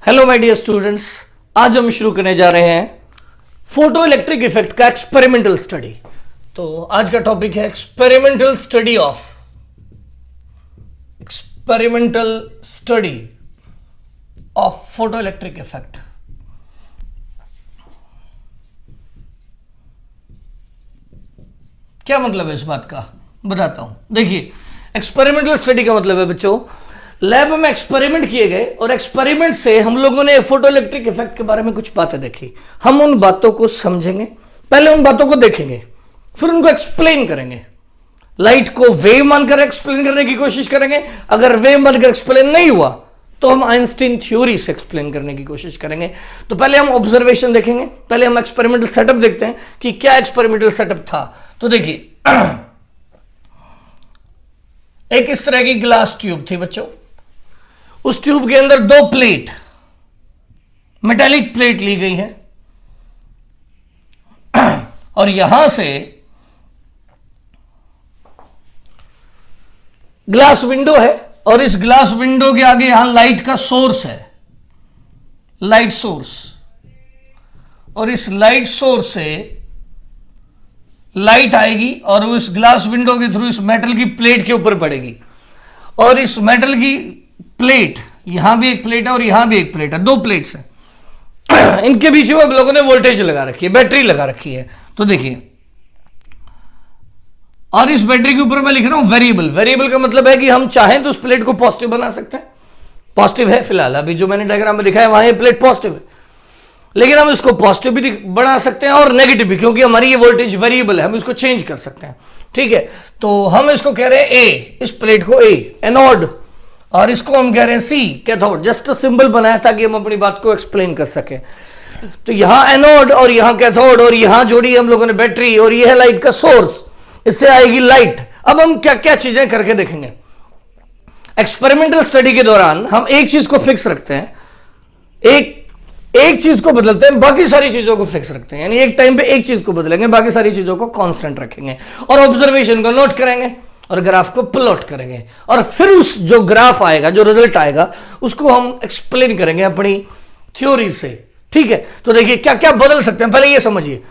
Hello my dear students, आज हम शुरू करने जा रहे हैं फोटो इलेक्ट्रिक इफेक्ट का एक्सपेरिमेंटल स्टडी। तो आज का टॉपिक है experimental study of photo electric effect. क्या मतलब है इस बात का, बताता हूं। देखिए, एक्सपेरिमेंटल स्टडी का मतलब है बच्चों, लैब में एक्सपेरिमेंट किए गए और एक्सपेरिमेंट से हम लोगों ने फोटो इलेक्ट्रिक इफेक्ट के बारे में कुछ बातें देखी। हम उन बातों को समझेंगे, पहले उन बातों को देखेंगे, फिर उनको एक्सप्लेन करेंगे। लाइट को वेव मानकर एक्सप्लेन करने की कोशिश करेंगे। अगर वेव मानकर एक्सप्लेन नहीं हुआ तो हम आइंस्टीन थ्योरी से एक्सप्लेन करने की कोशिश करेंगे। तो पहले हम ऑब्जर्वेशन देखेंगे, पहले हम एक्सपेरिमेंटल सेटअप देखते हैं कि क्या एक्सपेरिमेंटल सेटअप था। तो देखिए, एक इस तरह की ग्लास ट्यूब थी बच्चों। उस ट्यूब के अंदर दो प्लेट, मेटालिक प्लेट ली गई है और यहां से ग्लास विंडो है और इस ग्लास विंडो के आगे यहां लाइट का सोर्स है, लाइट सोर्स। और इस लाइट सोर्स से लाइट आएगी और वो इस ग्लास विंडो के थ्रू इस मेटल की प्लेट के ऊपर पड़ेगी। और इस मेटल की प्लेट, यहां भी एक प्लेट है और यहां भी एक प्लेट है, दो प्लेट्स हैं। इनके बीच में लोगों ने वोल्टेज लगा रखी है, बैटरी लगा रखी है। तो देखिए, और इस बैटरी के ऊपर मैं लिख रहा हूं वेरिएबल। वेरिएबल का मतलब है कि हम चाहें तो उस प्लेट को पॉजिटिव बना सकते हैं। पॉजिटिव है फिलहाल, अभी जो मैंने डायग्राम में दिखाया वहां ये प्लेट पॉजिटिव है, लेकिन हम इसको पॉजिटिव भी बना सकते हैं और नेगेटिव भी, क्योंकि हमारी ये वोल्टेज वेरिएबल है, हम इसको चेंज कर सकते हैं। ठीक है, तो हम इसको कह रहे हैं ए, इस प्लेट को ए एनोड, और इसको हम कह रहे हैं सी कैथोड। जस्ट सिंबल बनाया ताकि हम अपनी बात को एक्सप्लेन कर सके। तो यहां एनोड और यहां कैथोड और यहां जोड़ी हम लोगों ने बैटरी, और यह है लाइट का सोर्स, इससे आएगी लाइट। अब हम क्या क्या चीजें करके देखेंगे। एक्सपेरिमेंटल स्टडी के दौरान हम एक चीज को फिक्स रखते हैं, एक चीज को बदलते हैं, बाकी सारी चीजों को फिक्स रखते हैं। यानी एक टाइम पे एक चीज को बदलेंगे, बाकी सारी चीजों को कांस्टेंट रखेंगे और ऑब्जर्वेशन को नोट करेंगे और ग्राफ को प्लॉट करेंगे। और फिर उस जो ग्राफ आएगा, जो रिजल्ट आएगा, उसको हम एक्सप्लेन करेंगे अपनी थ्योरी से। ठीक है, तो देखिए क्या क्या बदल सकते हैं। पहले ये समझिए,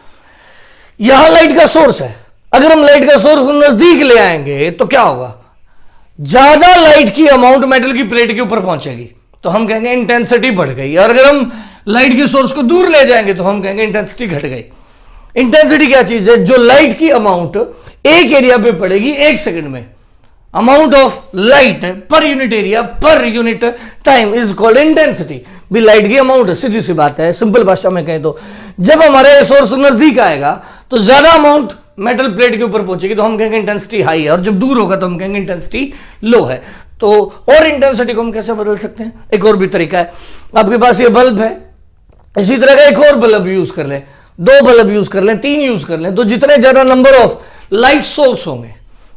यहां लाइट का सोर्स है। अगर हम लाइट का सोर्स नजदीक ले आएंगे तो क्या होगा, ज्यादा लाइट की अमाउंट मेटल की प्लेट के ऊपर पहुंचेगी, तो हम कहेंगे इंटेंसिटी बढ़ गई। और अगर हम लाइट के सोर्स को दूर ले जाएंगे तो हम कहेंगे इंटेंसिटी घट गई। इंटेंसिटी क्या चीज है, जो लाइट की अमाउंट एक एरिया पे पड़ेगी एक सेकंड में, amount of light per unit area per unit time is called intensity. भी लाइट की अमाउंट है, सीधी सी बात है, सिंपल भाषा में कहें तो जब हमारे सोर्स नजदीक आएगा तो ज्यादा अमाउंट मेटल प्लेट के ऊपर पहुंचेगी, तो हम कहेंगे इंटेंसिटी हाई है, और जब दूर होगा तो हम कहेंगे इंटेंसिटी लो है। तो और इंटेंसिटी को हम कैसे बदल सकते हैं, एक और भी तरीका है। आपके पास ये बल्ब है, इसी तरह का एक और बल्ब यूज कर लें, दो बल्ब यूज कर लें, तीन यूज कर लें, तो जितने ज्यादा नंबर ऑफ लाइट सोर्स होंगे,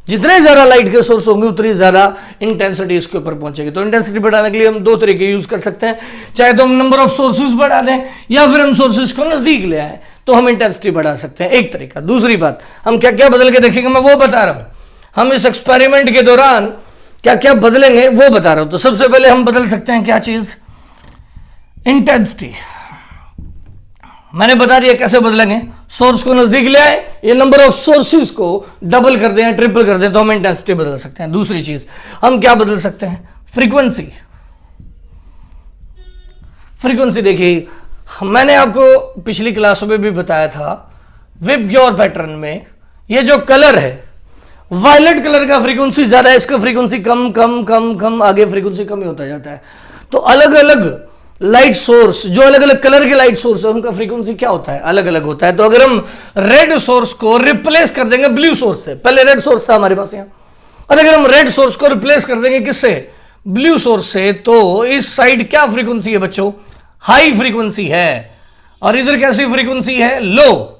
जितने ज्यादा लाइट के सोर्स होंगे, उतनी ज्यादा इंटेंसिटी इसके ऊपर पहुंचेगी। तो इंटेंसिटी बढ़ाने के लिए हम दो तरीके यूज कर सकते हैं, चाहे तो हम नंबर ऑफ सोर्सेज बढ़ा दें या फिर हम सोर्सेज को नजदीक ले आए, तो हम इंटेंसिटी बढ़ा सकते हैं, एक तरीका। दूसरी बात, हम क्या क्या बदल के देखेंगे मैं वो बता रहा हूं। हम इस एक्सपेरिमेंट के दौरान क्या क्या बदलेंगे वो बता रहा हूं। तो सबसे पहले हम बदल सकते हैं क्या चीज, इंटेंसिटी। मैंने बता दिया कैसे बदलेंगे, सोर्स को नजदीक ले आए, ये नंबर ऑफ सोर्सेज को डबल कर दें, ट्रिपल कर दें, तो हम इंटेंसिटी बदल सकते हैं। दूसरी चीज हम क्या बदल सकते हैं, फ्रीक्वेंसी। फ्रीक्वेंसी देखिए, मैंने आपको पिछली क्लास में भी बताया था, विबग्योर पैटर्न में ये जो कलर है, वायलेट कलर का फ्रीक्वेंसी ज्यादा है, इसका फ्रीक्वेंसी कम कम कम कम, आगे फ्रीक्वेंसी कम ही होता जाता है। तो अलग अलग लाइट सोर्स, जो अलग अलग कलर के लाइट सोर्स है, उनका फ्रीक्वेंसी क्या होता है, अलग अलग होता है। तो अगर हम रेड सोर्स को रिप्लेस कर देंगे ब्लू सोर्स से, पहले रेड सोर्स था हमारे पास यहां, और अगर हम रेड सोर्स को रिप्लेस कर देंगे किससे, ब्लू सोर्स से, तो इस साइड क्या फ्रीक्वेंसी है बच्चों, हाई फ्रीक्वेंसी है, और इधर कैसी फ्रीक्वेंसी है, लो।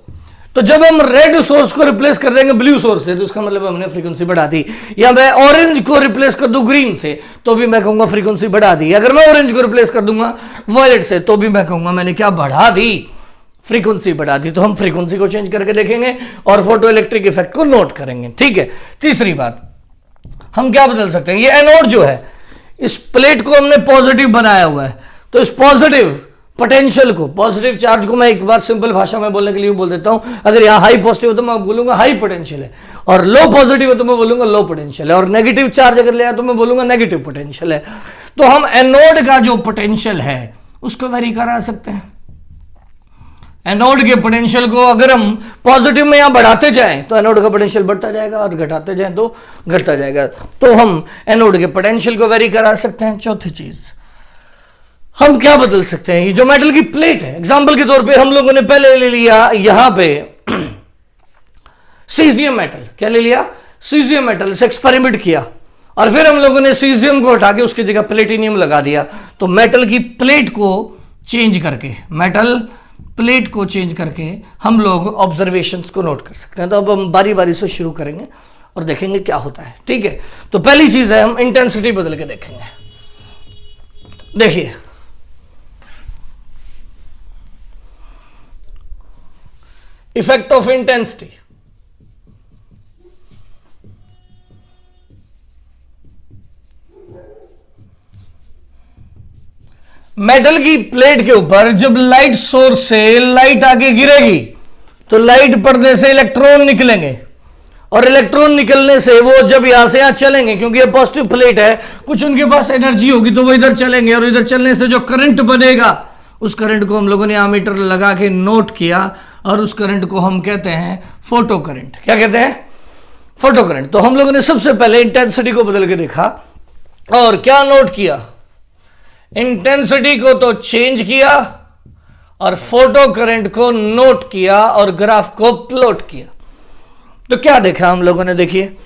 तो जब हम रेड सोर्स को रिप्लेस कर देंगे ब्लू सोर्स से, तो इसका मतलब हमने फ्रीक्वेंसी बढ़ा दी। या मैं ऑरेंज को रिप्लेस कर दूं ग्रीन से, तो भी मैं कहूंगा फ्रीक्वेंसी बढ़ा दी। अगर मैं ऑरेंज को रिप्लेस कर दूंगा वायलेट से, तो भी मैं कहूंगा मैंने क्या बढ़ा दी, फ्रीक्वेंसी बढ़ा दी। तो हम फ्रीक्वेंसी को चेंज करके देखेंगे और फोटो इलेक्ट्रिक इफेक्ट को नोट करेंगे। ठीक है, तीसरी बात हम क्या बदल सकते हैं, ये एनोड जो है, इस प्लेट को हमने पॉजिटिव बनाया हुआ है, तो इस पॉजिटिव पोटेंशियल को, पॉजिटिव चार्ज को मैं एक बार सिंपल भाषा में बोलने के लिए बोल देता हूं, अगर यहां हाई पॉजिटिव हो तो मैं बोलूंगा हाई पोटेंशियल है, और लो पॉजिटिव हो तो मैं बोलूंगा लो पोटेंशियल है, और नेगेटिव चार्ज अगर ले आया तो मैं बोलूंगा नेगेटिव पोटेंशियल है। तो हम एनोड का जो पोटेंशियल है उसको वेरी करा सकते हैं। एनोड के पोटेंशियल को अगर हम पॉजिटिव में यहां बढ़ाते जाएं तो एनोड का पोटेंशियल बढ़ता जाएगा, और घटाते जाएं तो घटता जाएगा। तो हम एनोड के पोटेंशियल को वेरी करा सकते हैं। चौथी चीज हम क्या बदल सकते हैं, ये जो मेटल की प्लेट है, एग्जांपल के तौर पे हम लोगों ने पहले ले लिया यहां पे सीजियम मेटल, क्या ले लिया, सीजियम मेटल से एक्सपेरिमेंट किया, और फिर हम लोगों ने सीजियम को हटा के उसकी जगह प्लेटिनियम लगा दिया। तो मेटल की प्लेट को चेंज करके, मेटल प्लेट को चेंज करके हम लोग ऑब्जर्वेशंस को नोट कर सकते हैं। तो अब हम बारी बारी से शुरू करेंगे और देखेंगे क्या होता है, ठीक है। तो पहली चीज है हम इंटेंसिटी बदल के देखेंगे। देखिए इफेक्ट ऑफ इंटेंसिटी, मेटल की प्लेट के ऊपर जब लाइट सोर्स से लाइट आके गिरेगी तो लाइट पर्दे से इलेक्ट्रॉन निकलेंगे, और इलेक्ट्रॉन निकलने से वो जब यहां से यहां चलेंगे, क्योंकि ये पॉजिटिव प्लेट है, कुछ उनके पास एनर्जी होगी तो वो इधर चलेंगे, और इधर चलने से जो करंट बनेगा उस करंट को हम लोगों ने एमीटर लगा के नोट किया, और उस करंट को हम कहते हैं फोटो करंट। क्या कहते हैं, फोटो करंट। तो हम लोगों ने सबसे पहले इंटेंसिटी को बदल के देखा और क्या नोट किया, इंटेंसिटी को तो चेंज किया और फोटो करंट को नोट किया और ग्राफ को प्लॉट किया। तो क्या देखा हम लोगों ने, देखिए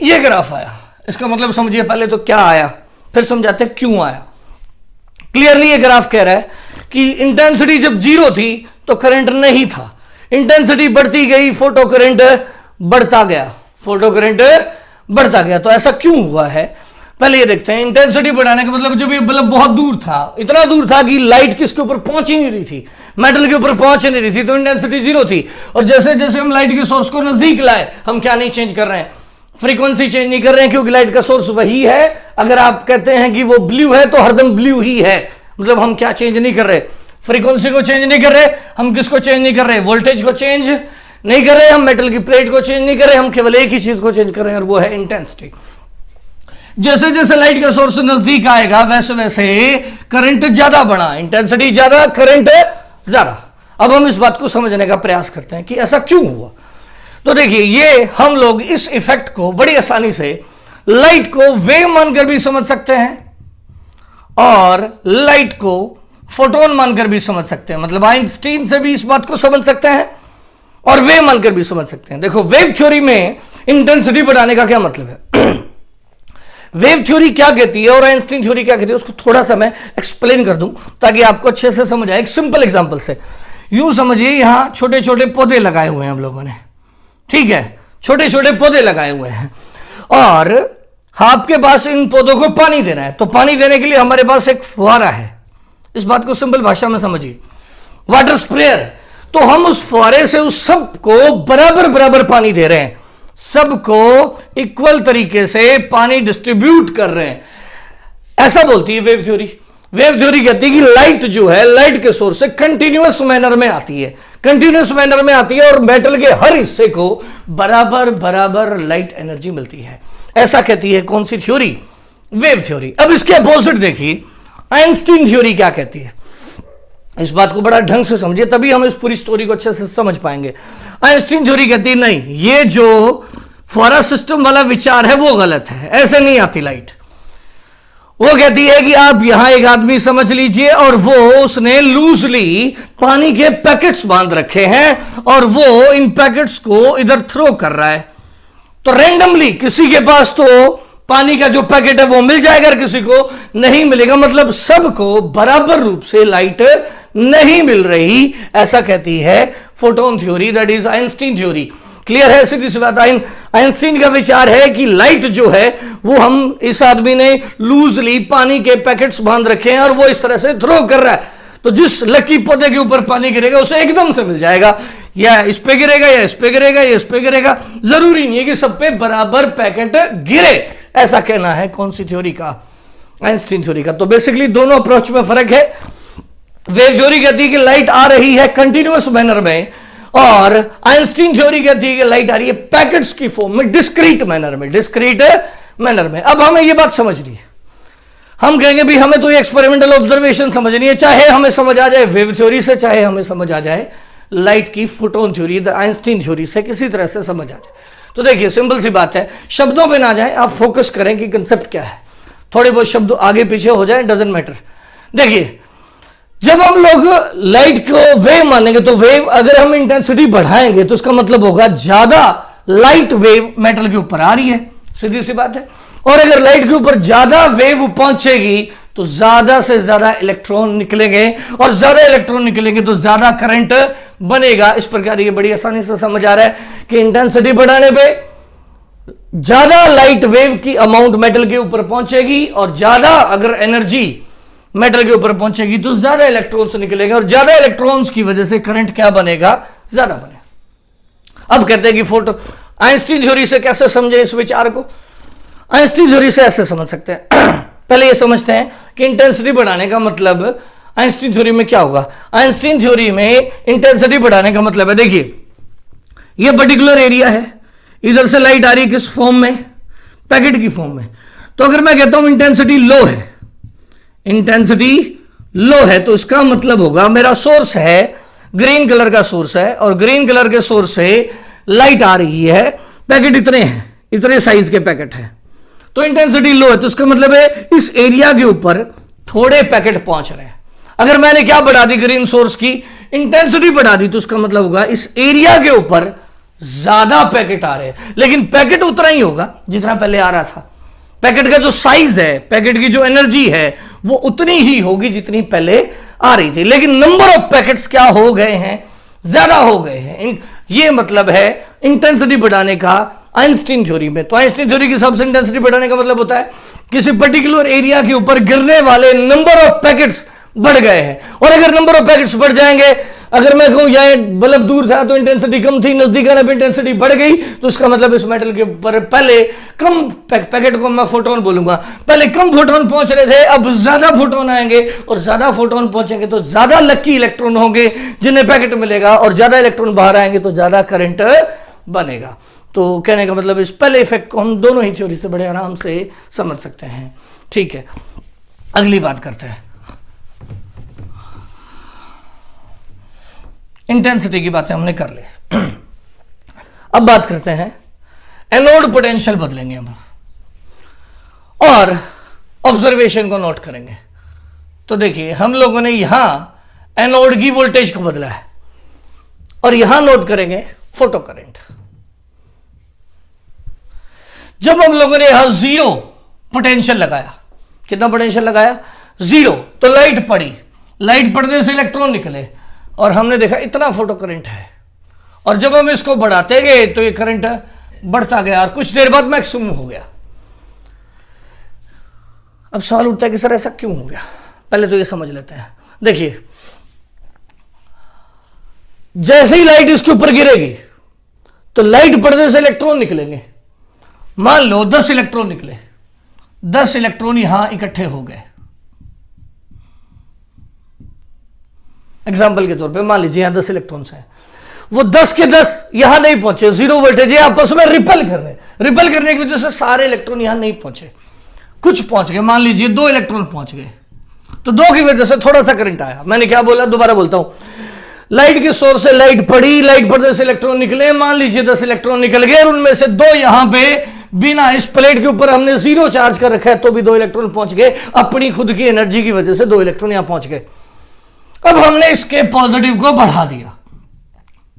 ये ग्राफ आया, इसका मतलब समझिए पहले तो क्या आया, फिर समझाते क्यों आया। क्लियरली ये ग्राफ कह रहा है कि इंटेंसिटी जब जीरो थी तो करंट नहीं था, इंटेंसिटी बढ़ती गई, फोटो करंट बढ़ता गया, फोटो करंट बढ़ता गया। तो ऐसा क्यों हुआ है, पहले ये देखते हैं। इंटेंसिटी बढ़ाने का मतलब जब ये बल्ब बहुत दूर था, इतना दूर था कि लाइट किसके ऊपर पहुंच ही नहीं रही थी, मेटल के ऊपर पहुंच ही नहीं रही थी, तो इंटेंसिटी जीरो थी। और जैसे जैसे हम लाइट के सोर्स को नजदीक लाए, हम क्या नहीं चेंज कर रहे हैं, फ्रीक्वेंसी चेंज नहीं कर रहे हैं, क्योंकि लाइट का सोर्स वही है। अगर आप कहते हैं कि वो ब्लू है तो हरदम ब्लू ही है, मतलब हम क्या चेंज नहीं कर रहे, फ्रीक्वेंसी को चेंज नहीं कर रहे, हम किसको चेंज नहीं कर रहे, वोल्टेज को चेंज नहीं कर रहे, हम मेटल की प्लेट को चेंज नहीं कर रहे, हम केवल एक ही चीज को चेंज कर रहे हैं और वो है इंटेंसिटी। जैसे जैसे लाइट का सोर्स नजदीक आएगा वैसे वैसे करंट ज्यादा बढ़ा, इंटेंसिटी ज्यादा, करंट ज्यादा। अब हम इस बात को समझने का प्रयास करते हैं कि ऐसा क्यों हुआ। तो देखिए ये हम लोग इस इफेक्ट को बड़ी आसानी से लाइट को वेव मानकर भी समझ सकते हैं और लाइट को फोटोन मानकर भी समझ सकते हैं, मतलब आइंस्टीन से भी इस बात को समझ सकते हैं और वेव मानकर भी समझ सकते हैं। देखो वेव थ्योरी में इंटेंसिटी बढ़ाने का क्या मतलब है, वेव थ्योरी क्या कहती है और आइंस्टीन थ्योरी क्या कहती है, उसको थोड़ा सा मैं एक्सप्लेन कर दूं ताकि आपको अच्छे से समझ आए। एक सिंपल एग्जांपल से यूं समझिए, यहां छोटे छोटे पौधे लगाए हुए हैं हम लोगों ने, ठीक है, छोटे छोटे पौधे लगाए हुए हैं, और आपके पास इन पौधों को पानी देना है। तो पानी देने के लिए हमारे पास एक फुहारा है, इस बात को सिंपल भाषा में समझिए, वाटर स्प्रेयर। तो हम उस फुहारे से उस सबको बराबर बराबर पानी दे रहे हैं, सबको इक्वल तरीके से पानी डिस्ट्रीब्यूट कर रहे हैं, ऐसा बोलती है वेव थ्योरी। वेव थ्योरी कहती है कि लाइट जो है, लाइट के सोर्स से कंटिन्यूअस मैनर में आती है, कंटिन्यूअस मैनर में आती है और मेटल के हर हिस्से को बराबर बराबर लाइट एनर्जी मिलती है, ऐसा कहती है कौन सी थ्योरी, वेव थ्योरी। अब इसके अपोजिट देखिए आइंस्टीन थ्योरी क्या कहती है, इस बात को बड़ा ढंग से समझिए तभी हम इस पूरी स्टोरी को अच्छे से समझ पाएंगे। आइंस्टीन थ्योरी कहती है नहीं, ये जो फुहारा सिस्टम वाला विचार है वो गलत है, ऐसे नहीं आती लाइट। वो कहती है कि आप यहां एक आदमी समझ लीजिए और वो उसने लूजली पानी के पैकेट्स बांध रखे हैं और वो इन पैकेट्स को इधर थ्रो कर रहा है, तो रैंडमली किसी के पास तो पानी का जो पैकेट है वो मिल जाएगा, किसी को नहीं मिलेगा, मतलब सबको बराबर रूप से लाइट नहीं मिल रही, ऐसा कहती है photon theory, that is Einstein theory. Clear है, सीधी सी बात। आइंस्टीन का विचार है कि लाइट जो है वो हम, इस आदमी ने लूजली पानी के पैकेट्स बांध रखे हैं और वो इस तरह से थ्रो कर रहा है, तो जिस लकी पौधे के ऊपर पानी गिरेगा उसे एकदम से मिल जाएगा, या इस पे गिरेगा या इस पे गिरेगा या इस पे गिरेगा, जरूरी नहीं है कि सब पे बराबर पैकेट गिरे, ऐसा कहना है कौन सी थ्योरी का, आइंस्टीन थ्योरी का। तो बेसिकली दोनों अप्रोच में फर्क है। वेव थ्योरी कहती है कि लाइट आ रही है कंटिन्यूअस मैनर में, और आइंस्टीन थ्योरी कहती है कि लाइट आ रही है पैकेट्स की फॉर्म में, डिस्क्रीट मैनर में। अब हमें यह बात समझनी है। हम कहेंगे भी हमें तो ये एक्सपेरिमेंटल ऑब्जर्वेशन समझनी है, चाहे हमें समझ आ जाए वेव थ्योरी से, चाहे हमें समझ आ जाए लाइट की फोटोन थ्योरी, आइंस्टीन थ्योरी से, किसी तरह से समझ आ जाए। तो देखिए सिंपल सी बात है, शब्दों पे ना जाए, आप फोकस करें कि कंसेप्ट क्या है। थोड़े बहुत शब्द आगे पीछे हो जाए, डजंट मैटर। देखिए जब हम लोग लाइट को वेव मानेंगे, तो वेव अगर हम इंटेंसिटी बढ़ाएंगे तो उसका मतलब होगा ज्यादा लाइट वेव मेटल के ऊपर आ रही है, सीधी सी बात है। और अगर लाइट के ऊपर ज्यादा वेव पहुंचेगी तो ज्यादा से ज्यादा इलेक्ट्रॉन निकलेंगे, और ज्यादा इलेक्ट्रॉन निकलेंगे तो ज्यादा करंट बनेगा। इस प्रकार ये बड़ी आसानी से समझ आ रहा है कि इंटेंसिटी बढ़ाने पे ज्यादा लाइट वेव की अमाउंट मेटल के ऊपर पहुंचेगी, और ज्यादा अगर एनर्जी मेटल के ऊपर पहुंचेगी तो ज्यादा इलेक्ट्रॉन्स निकलेंगे, और ज्यादा इलेक्ट्रॉन्स की वजह से करंट क्या बनेगा, ज्यादा बनेगा। अब कहते हैं कि फोटो आइंस्टीन थ्योरी से कैसे समझे इस विचार को। आइंस्टीन थ्योरी से ऐसे समझ सकते हैं। पहले ये समझते हैं कि इंटेंसिटी बढ़ाने का मतलब आइंस्टीन थ्योरी में क्या होगा। आइंस्टीन थ्योरी में इंटेंसिटी बढ़ाने का मतलब है, देखिए ये पर्टिकुलर एरिया है, इधर से लाइट आ रही है किस फॉर्म में, पैकेट की फॉर्म में। तो अगर मैं कहता हूं इंटेंसिटी लो है, इंटेंसिटी लो है, तो इसका मतलब होगा मेरा सोर्स है ग्रीन कलर का सोर्स है, और ग्रीन कलर के सोर्स से लाइट आ रही है, पैकेट इतने हैं, इतने साइज के पैकेट है, तो इंटेंसिटी लो है। तो इसका मतलब है इस एरिया के ऊपर थोड़े पैकेट पहुंच रहे हैं। अगर मैंने क्या बढ़ा दी, ग्रीन सोर्स की इंटेंसिटी बढ़ा दी, तो उसका मतलब होगा इस एरिया के ऊपर ज्यादा पैकेट आ रहे हैं, लेकिन पैकेट उतना ही होगा जितना पहले आ रहा था। पैकेट का जो साइज है, पैकेट की जो एनर्जी है, वो उतनी ही होगी जितनी पहले आ रही थी, लेकिन नंबर ऑफ पैकेट्स क्या हो गए हैं, ज्यादा हो गए हैं। ये मतलब है इंटेंसिटी बढ़ाने का आइंस्टीन थ्योरी में। तो आइंस्टीन थ्योरी के हिसाब से इंटेंसिटी बढ़ाने का मतलब होता है किसी पर्टिकुलर एरिया के ऊपर गिरने वाले नंबर ऑफ पैकेट्स बढ़ गए हैं, और अगर नंबर ऑफ पैकेट्स बढ़ जाएंगे, अगर मैं कहूं यह बल्ब दूर था तो इंटेंसिटी कम थी, नजदीक आने पे इंटेंसिटी बढ़ गई, तो इसका मतलब इस मेटल के ऊपर पहले कम पैकेट को मैं फोटोन बोलूंगा, पहले कम फोटोन पहुंच रहे थे, अब ज्यादा फोटोन आएंगे, और ज्यादा फोटोन पहुंचेंगे तो ज्यादा लकी इलेक्ट्रॉन होंगे जिन्हें पैकेट मिलेगा, और ज्यादा इलेक्ट्रॉन बाहर आएंगे तो ज्यादा करंट बनेगा। तो कहने का मतलब इस पहले इफेक्ट को हम दोनों ही थ्योरी से बड़े आराम से समझ सकते हैं। ठीक है, अगली बात करते हैं। इंटेंसिटी की बातें हमने कर ली। अब बात करते हैं एनोड पोटेंशियल बदलेंगे हम, और ऑब्जर्वेशन को नोट करेंगे। तो देखिए हम लोगों ने यहां एनोड की वोल्टेज को बदला है, और यहां नोट करेंगे फोटो करंट। जब हम लोगों ने यहां जीरो पोटेंशियल लगाया, कितना पोटेंशियल लगाया, जीरो, तो लाइट पड़ी, लाइट पड़ने से इलेक्ट्रॉन निकले, और हमने देखा इतना फोटो करंट है। और जब हम इसको बढ़ाते गए तो ये करंट बढ़ता गया, और कुछ देर बाद मैक्सिमम हो गया। अब सवाल उठता है कि सर ऐसा क्यों हो गया। पहले तो ये समझ लेते हैं। देखिए जैसे ही लाइट इसके ऊपर गिरेगी तो लाइट पड़ने से इलेक्ट्रॉन निकलेंगे। मान लो 10 इलेक्ट्रॉन निकले, 10 इलेक्ट्रॉन यहां इकट्ठे हो गए। एग्जाम्पल के तौर पे मान लीजिए यहां 10 इलेक्ट्रॉन्स हैं, वो 10 के 10 यहां नहीं पहुंचे, जीरो वोल्टेज है, आपस में रिपेल कर रहे हैं। रिपेल करने की वजह से सारे इलेक्ट्रॉन यहां नहीं पहुंचे, कुछ पहुंच गए। मान लीजिए 2 इलेक्ट्रॉन पहुंच गए, तो 2 की वजह से थोड़ा सा करंट आया। मैंने क्या बोला, दोबारा बोलता हूं, लाइट के सोर्स से लाइट पड़ी, लाइट पड़ने से इलेक्ट्रॉन निकले। मान लीजिए 10 इलेक्ट्रॉन निकल गए, और उनमें से 2 यहां पे बिना, इस प्लेट के ऊपर हमने जीरो चार्ज कर रखा है तो भी 2 इलेक्ट्रॉन पहुंच गए, अपनी खुद की एनर्जी की वजह से 2 इलेक्ट्रॉन यहां पहुंच गए। अब हमने इसके पॉजिटिव को बढ़ा दिया,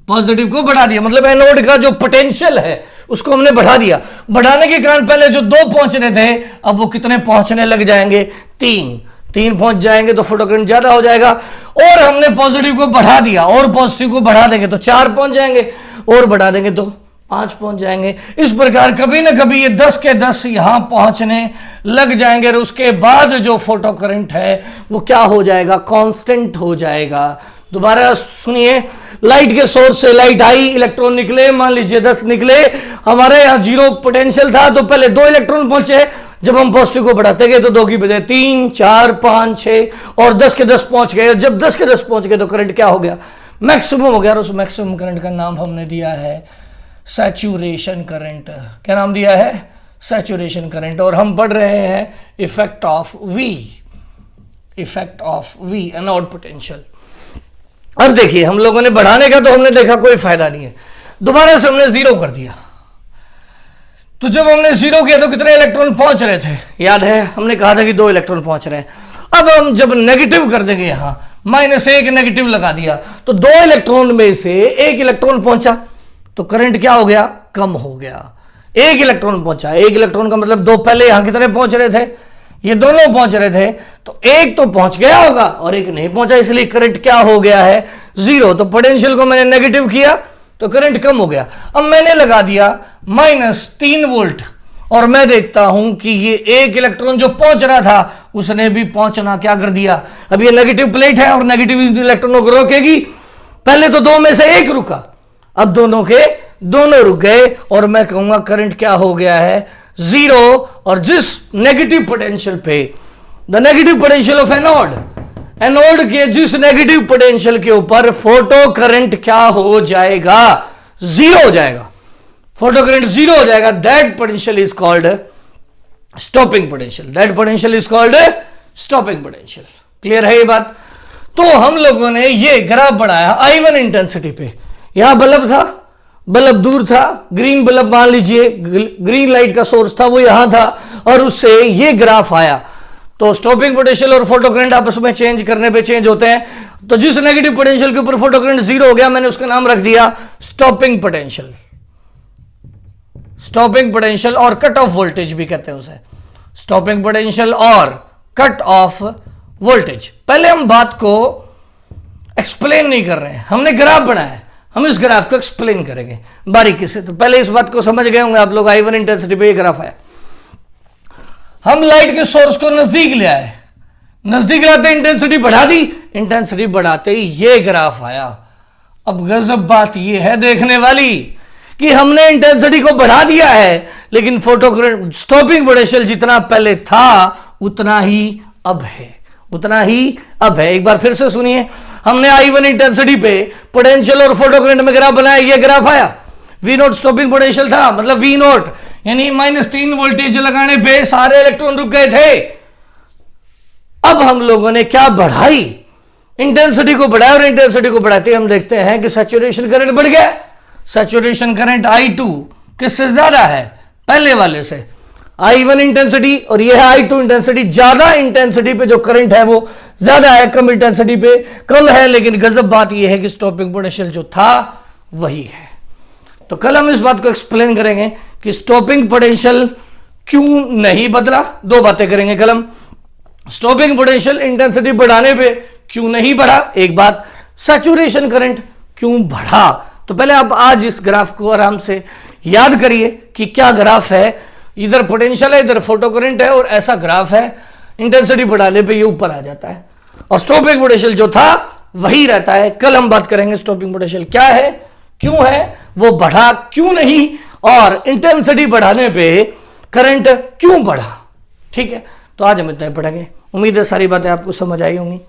पॉजिटिव को बढ़ा दिया, मतलब एनोड का जो पोटेंशियल है उसको हमने बढ़ा दिया। बढ़ाने के कारण पहले जो 2 पहुंचने थे, अब वो कितने पहुंचने लग जाएंगे, 3 पहुंच जाएंगे, तो फोटो करंट ज्यादा हो जाएगा। और हमने पॉजिटिव को बढ़ा दिया, और पॉजिटिव को बढ़ा देंगे तो 4 पहुंच जाएंगे, और बढ़ा देंगे तो 5 पहुंच जाएंगे। इस प्रकार कभी ना कभी ये 10 के 10 यहां पहुंचने लग जाएंगे, और उसके बाद जो फोटो करंट है वो क्या हो जाएगा, कांस्टेंट हो जाएगा। दोबारा सुनिए, लाइट के सोर्स से लाइट आई, इलेक्ट्रॉन निकले, मान लीजिए 10 निकले, हमारे यहां जीरो पोटेंशियल था तो पहले 2 इलेक्ट्रॉन पहुंचे, जब हम पॉजिटिव को बढ़ाते गए तो 2 की बजाय 3, 4, 5, 6 और 10 के 10 पहुंच गए। जब 10 के 10 पहुंच गए तो करंट क्या हो गया, मैक्सिमम हो गया। और उस मैक्सिमम करंट का नाम हमने दिया है सैचुरेशन करंट। क्या नाम दिया है, सैचुरेशन करंट। और हम पढ़ रहे हैं effect of V, effect of V anode potential. अब देखिए हम लोगों ने बढ़ाने का तो हमने देखा कोई फायदा नहीं है, दोबारा से हमने 0 कर दिया। तो जब हमने 0 किया तो कितने इलेक्ट्रॉन पहुंच रहे थे, याद है हमने कहा था कि 2 इलेक्ट्रॉन पहुंच रहे हैं। अब हम जब नेगेटिव कर देंगे, यहां -1 नेगेटिव लगा दिया तो 2 इलेक्ट्रॉन में से 1 इलेक्ट्रॉन पहुंचा तो करंट क्या हो गया, कम हो गया। 1 इलेक्ट्रॉन पहुंचा, 1 इलेक्ट्रॉन का मतलब 2 पहले यहां कितने पहुंच रहे थे, ये दोनों पहुंच रहे थे, तो 1 तो पहुंच गया होगा और 1 नहीं पहुंचा, इसलिए करंट क्या हो गया है, 0। तो पोटेंशियल को मैंने नेगेटिव किया तो करंट कम हो गया। अब मैंने लगा दिया -3 वोल्ट और मैं देखता हूं कि ये 1 इलेक्ट्रॉन जो पहुंच रहा था उसने भी पहुंचना क्या कर दिया। अब ये नेगेटिव प्लेट है और नेगेटिव इलेक्ट्रॉनों को रोकेगी। पहले तो 2 में से 1 रुका, अब दोनों के दोनों रुक गए और मैं कहूंगा करंट क्या हो गया है, 0। और जिस नेगेटिव पोटेंशियल पे, the negative potential of anode, anode के जिस नेगेटिव पोटेंशियल के ऊपर फोटो करंट क्या हो जाएगा, 0 हो जाएगा, फोटो करंट 0 हो जाएगा। That potential is called stopping potential, that potential is called stopping potential. Clear है ये बात। तो हम लोगों ने ये ग्राफ बढ़ाया I1 इंटेंसिटी पे, यहां बल्ब था, बल्ब दूर था, ग्रीन बल्ब मान लीजिए, ग्रीन लाइट का सोर्स था वो यहां था और उससे ये ग्राफ आया। तो स्टॉपिंग पोटेंशियल और फोटो करंट आपस में चेंज करने पे चेंज होते हैं। तो जिस नेगेटिव पोटेंशियल के ऊपर फोटो करंट 0 हो गया मैंने उसका नाम रख दिया स्टॉपिंग पोटेंशियल, स्टॉपिंग पोटेंशियल और कट ऑफ वोल्टेज भी कहते हैं उसे, स्टॉपिंग पोटेंशियल और कट ऑफ वोल्टेज। पहले हम बात को एक्सप्लेन नहीं कर रहे हैं, हमने ग्राफ बनाया है, हम इस ग्राफ को एक्सप्लेन करेंगे बारीकी से। तो पहले इस बात को समझ गए होंगे आप लोग, I1 इंटेंसिटी पे ये ग्राफ है। हम लाइट के सोर्स को नजदीक ले आए, नजदीक लाते इंटेंसिटी बढ़ा दी, इंटेंसिटी बढ़ाते ही ये ग्राफ आया। अब गजब बात ये है देखने वाली कि हमने इंटेंसिटी को बढ़ा दिया है लेकिन फोटो करंट, स्टॉपिंग पोटेंशियल जितना पहले था उतना ही अब है, उतना ही अब है। एक बार फिर से सुनिए, हमने I1 इंटेंसिटी पे पोटेंशियल और फोटो करंट में ग्राफ बनाया, ये ग्राफ आया। V0 स्टॉपिंग पोटेंशियल था, मतलब V0 यानी -3 वोल्टेज लगाने पे सारे इलेक्ट्रॉन रुक गए थे। अब हम लोगों ने क्या बढ़ाई, इंटेंसिटी को बढ़ाया और इंटेंसिटी को बढ़ाते हम देखते हैं कि सैचुरेशन करंट बढ़ गया। सैचुरेशन करंट I2 किससे ज्यादा है, पहले वाले से। I1 इंटेंसिटी और ये है I2 इंटेंसिटी, ज्यादा इंटेंसिटी पे जो करंट है वो ज्यादा है, कम इंटेंसिटी पे कम है। लेकिन गजब बात ये है कि स्टॉपिंग पोटेंशियल जो था वही है। तो कल हम इस बात को एक्सप्लेन करेंगे कि स्टॉपिंग पोटेंशियल क्यों नहीं बदला। 2 बातें करेंगे कल हम, स्टॉपिंग पोटेंशियल इंटेंसिटी बढ़ाने पे क्यों नहीं बढ़ा, एक बात, सैचुरेशन करंट क्यों बढ़ा। तो पहले आप आज इस ग्राफ को आराम से याद करिए कि क्या ग्राफ है, इधर पोटेंशियल है, इधर फोटो करंट है और ऐसा ग्राफ है। इंटेंसिटी बढ़ाने पे ये ऊपर आ जाता है और स्टॉपिंग पोटेंशियल जो था वही रहता है। कल हम बात करेंगे स्टॉपिंग पोटेंशियल क्या है, क्यों है, वो बढ़ा क्यों नहीं, और इंटेंसिटी बढ़ाने पे करंट क्यों बढ़ा। ठीक है, तो आज हम इतना ही पढ़ेंगे। उम्मीद है सारी बातें आपको समझ आई होंगी।